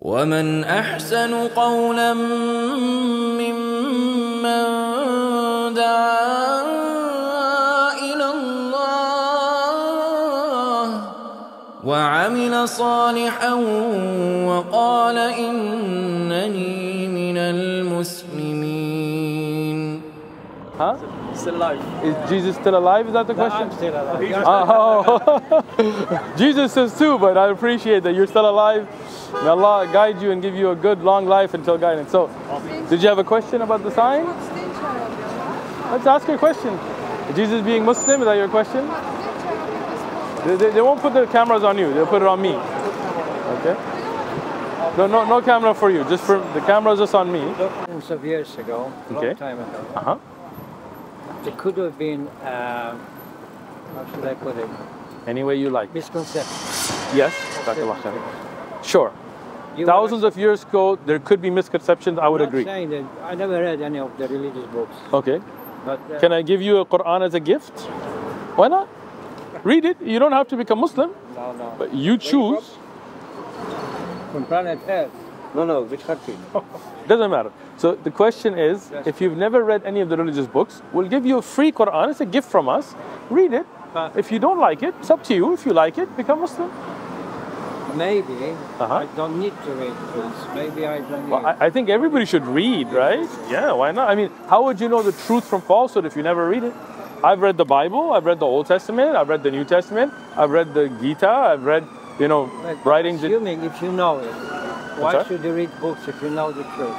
ومن أحسن قولا ممن دعا إلى الله وعمل صالحا وقال إنني من المسلمين. Huh? Still alive. Is Jesus still alive? Is that the question? I'm still alive. Oh. Jesus is too, but I appreciate that you're still alive. May Allah guide you and give you a good long life until guidance. So, did you have a question about the sign? Let's ask your question. Jesus being Muslim, is that your question? They won't put the cameras on you, they'll put it on me. Okay? No camera for you, just for the camera's just on me. Thousands of years ago, a long time ago, there could have been, how should I put it? Any way you like. Misconception. Yes, sure. Thousands of years ago, there could be misconceptions, I would agree. I'm not saying that I never read any of the religious books. Okay. But, can I give you a Quran as a gift? Why not? Read it. You don't have to become Muslim. No. But you choose. From planet Earth. No, which country? Doesn't matter. So the question is, if you've never read any of the religious books, we'll give you a free Quran. It's a gift from us. Read it. If you don't like it, it's up to you. If you like it, become Muslim. Maybe I don't need to read books. Maybe I don't need. Well, I think everybody should read, right? Yeah, why not? I mean, how would you know the truth from falsehood if you never read it? I've read the Bible, I've read the Old Testament, I've read the New Testament, I've read the Gita, I've read, writings. Assuming if you know it, why should you read books if you know the truth?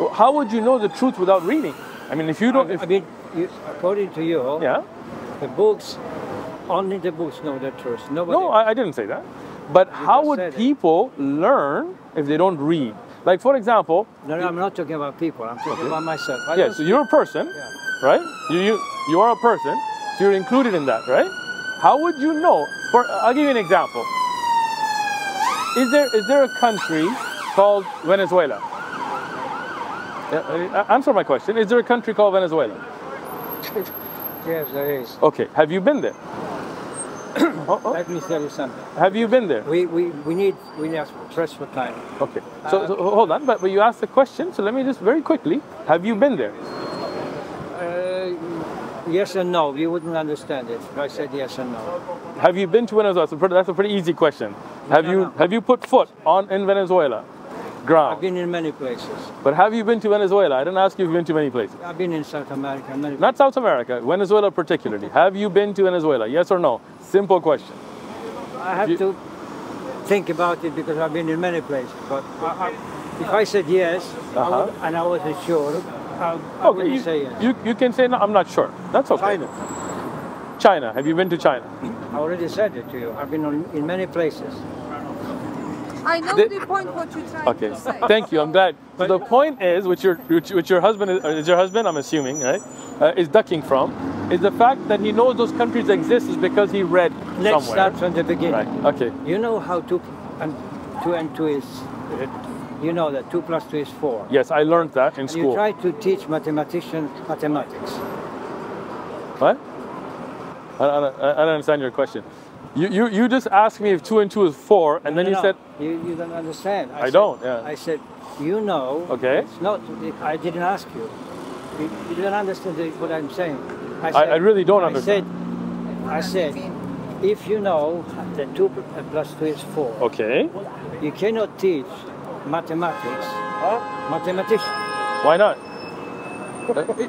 Well, how would you know the truth without reading? I mean, if you don't... according to you, the books, only the books know the truth. Nobody No, I didn't say that. But how would people learn if they don't read? Like, for example... No, I'm not talking about people. I'm talking about myself. Yeah, so you're a person, right? You are a person, so you're included in that, right? How would you know? I'll give you an example. Is there a country called Venezuela? Answer my question. Is there a country called Venezuela? Yes, there is. Okay. Have you been there? Let me tell you something. Have you been there? We need stress for time. Okay. So hold on, but you asked the question, so let me just very quickly. Have you been there? Yes and no. You wouldn't understand it if I said yes and no. Have you been to Venezuela? That's a pretty easy question. Have you put foot in Venezuela? Ground. I've been in many places. But have you been to Venezuela? I didn't ask you if you've been to many places. I've been in South America. Not South America, Venezuela particularly. Have you been to Venezuela? Yes or no? Simple question. I have to think about it because I've been in many places. But if I said yes, and I wasn't sure, I wouldn't say yes. You can say, no, I'm not sure. That's okay. China. Have you been to China? I already said it to you. I've been in many places. I know the point what you're trying to say. Thank you. I'm glad. So the point is, which your husband is your husband, I'm assuming, right? Is ducking from, is the fact that he knows those countries exist is because he read somewhere. Let's start from the beginning. Right. Okay. You know how 2 and 2 is. You know that 2 + 2 is 4. Yes, I learned that in school. You try to teach mathematicians mathematics. What? I don't understand your question. You just asked me if 2 and 2 is 4, and then you said... You don't understand. I don't, yeah. I said, you know... Okay. It's not, I didn't ask you. You don't understand what I'm saying. I really don't understand. I said, if you know that 2 + 2 is 4... Okay. You cannot teach mathematics. Mathematician. Why not?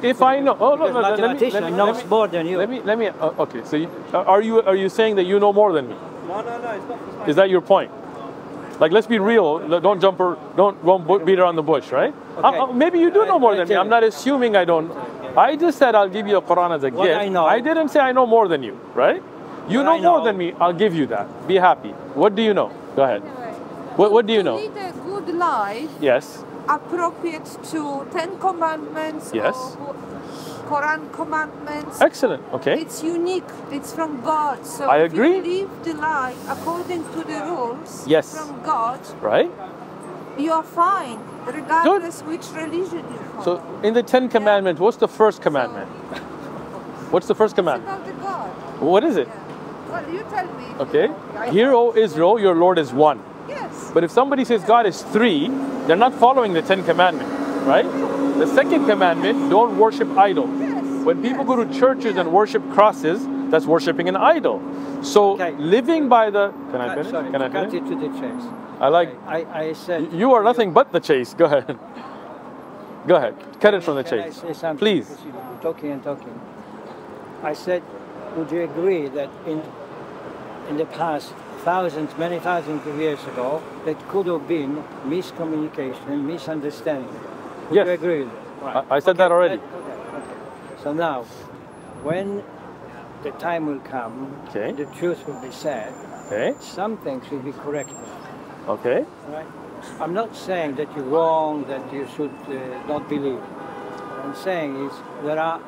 If I know, mathematician knows more than you. Let me. Okay, so are you saying that you know more than me? No, it's not. Is that your point? Like, let's be real. Don't beat around the bush, right? Okay. Maybe you do know more than me. I'm not assuming I don't. I just said I'll give you a Quran as a gift. I know. I didn't say I know more than you, right? You know more than me. I'll give you that. Be happy. What do you know? Go ahead. What do you know? To lead a good life. Yes. Appropriate to 10 commandments. Yes. Quran commandments. Excellent. Okay. It's unique. It's from God. So I agree. if you live the life according to the rules from God, right? You are fine, regardless which religion you follow. So in the 10 commandments, what's the first commandment? What's the first commandment? It's about the God. What is it? Yeah. Well, you tell me. Okay. Hear, O Israel, your Lord is one. Yes. But if somebody says God is three, they're not following the 10 commandments, right? The second commandment, don't worship idols. When people go to churches and worship crosses, that's worshiping an idol. So living by the... Can I finish? Sorry, Can I cut finish? it to the chase. I said... You are nothing but the chase. Go ahead. Go ahead. Cut it from the Can I chase. say something? Please. Because you're talking and talking. I said, would you agree that in the past, many thousands of years ago, that could have been miscommunication, misunderstanding? Would Yes. you agree with that? I said that already. So now, when the time will come, the truth will be said, some things will be corrected. Okay. Right? I'm not saying that you're wrong, that you should not believe. What I'm saying is there are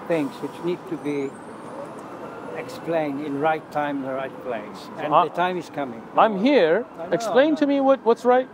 things which need to be explained in right time, the right place. And the time is coming. I'm here. Explain to me what's right.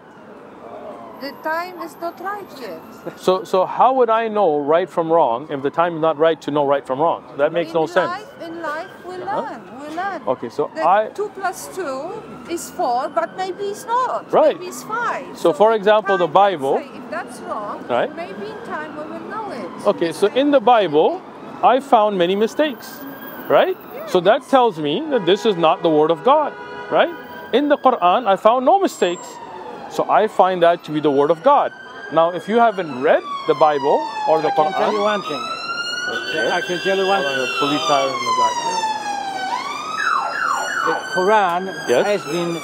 The time is not right yet. So how would I know right from wrong if the time is not right to know right from wrong? That makes no sense. In life, we learn. We learn. Okay, so that 2 + 2 is 4, but maybe it's not. Right. Maybe it's 5. So for example, the Bible. If that's wrong, right? maybe in time we will know it. Okay, so in the Bible, I found many mistakes, right? Yes. So that tells me that this is not the word of God, right? In the Quran, I found no mistakes. So I find that to be the word of God. Now, if you haven't read the Bible or the Quran... I can tell you one thing. Okay. I can tell you one thing. Fully tired in the back. The Quran has been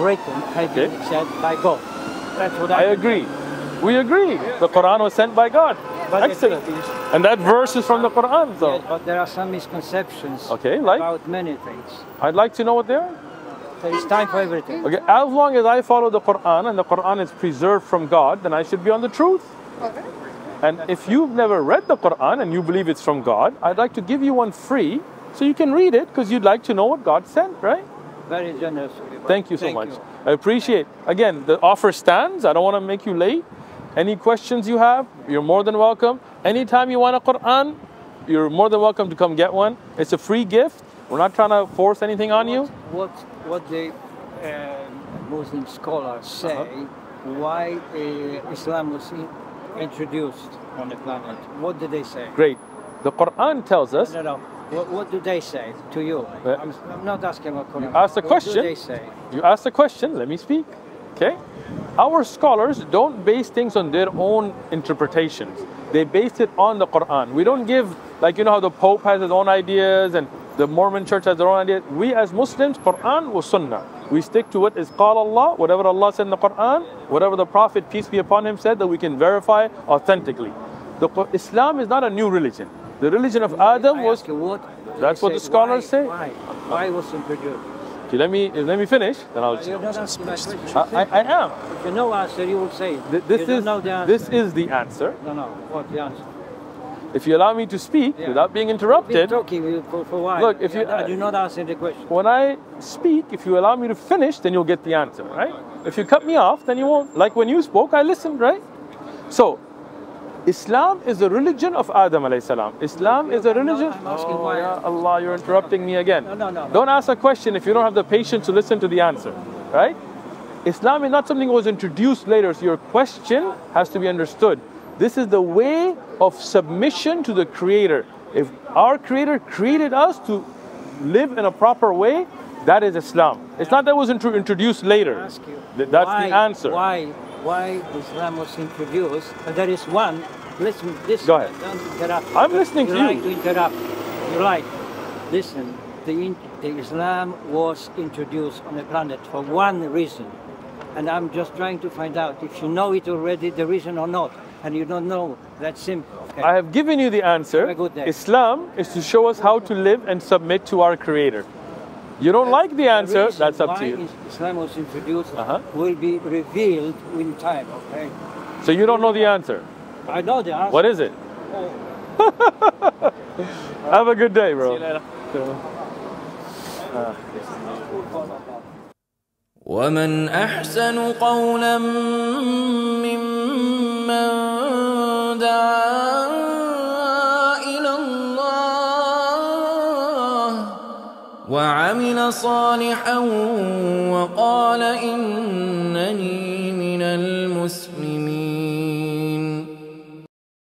written, has been said by God. That's what I agree. We agree. The Quran was sent by God. But excellent. And that verse is from the Quran, though. Yes, but there are some misconceptions about many things. I'd like to know what they are. There is time for everything. Okay, as long as I follow the Quran and the Quran is preserved from God, then I should be on the truth. Okay. And if you've never read the Quran and you believe it's from God, I'd like to give you one free so you can read it because you'd like to know what God sent, right? Very generous. Thank you so much. I appreciate. Again, the offer stands. I don't want to make you late. Any questions you have, you're more than welcome. Anytime you want a Quran, you're more than welcome to come get one. It's a free gift. We're not trying to force anything on you. What the Muslim scholars say, why Islam was introduced on the planet? What did they say? Great. The Quran tells us... No. What do they say to you? I'm not asking about Quran. You asked a question. What do they say? You asked a question. Let me speak. Okay? Our scholars don't base things on their own interpretations. They base it on the Quran. We don't give, like, you know how the Pope has his own ideas and the Mormon church has their own ideas. We as Muslims, Quran was Sunnah. We stick to what is Qala Allah, whatever Allah said in the Quran, whatever the Prophet, peace be upon him, said, that we can verify authentically. Islam is not a new religion. The religion of Adam was... That's what the scholars say. Why was it introduced? Okay, let me finish, then I'll... You're not asking my question. I am. If you know answer, you will say it. This is the answer. No. What's the answer? If you allow me to speak without being interrupted... Talking for a while. Look, if you... do not answer the question. When I speak, if you allow me to finish, then you'll get the answer, right? If you cut me off, then you won't. Like when you spoke, I listened, right? So, Islam is the religion of Adam alayhi salam. Islam is a religion... I'm asking why. Ya Allah, you're interrupting me again. No. Don't ask a question if you don't have the patience to listen to the answer, right? Islam is not something that was introduced later, so your question has to be understood. This is the way of submission to the Creator. If our Creator created us to live in a proper way, that is Islam. It's not that it was introduced later. That's the answer. Why Islam was introduced? And there is one. Listen. Go ahead. Don't interrupt. I'm listening to you. You like to interrupt. You're right. Listen. The Islam was introduced on the planet for one reason, and I'm just trying to find out if you know it already, the reason or not. And you don't know, that's simple. Okay. I have given you the answer. Have a good day. Islam is to show us how to live and submit to our Creator. You don't like the answer, that's up to you. Why Islam was introduced will be revealed in time, okay? So you don't know the answer? I know the answer. What is it? Have a good day, bro. See you later. ومن أحسن قولا ممن دعا إلى الله وعمل صالحا وقال إنني المسلمين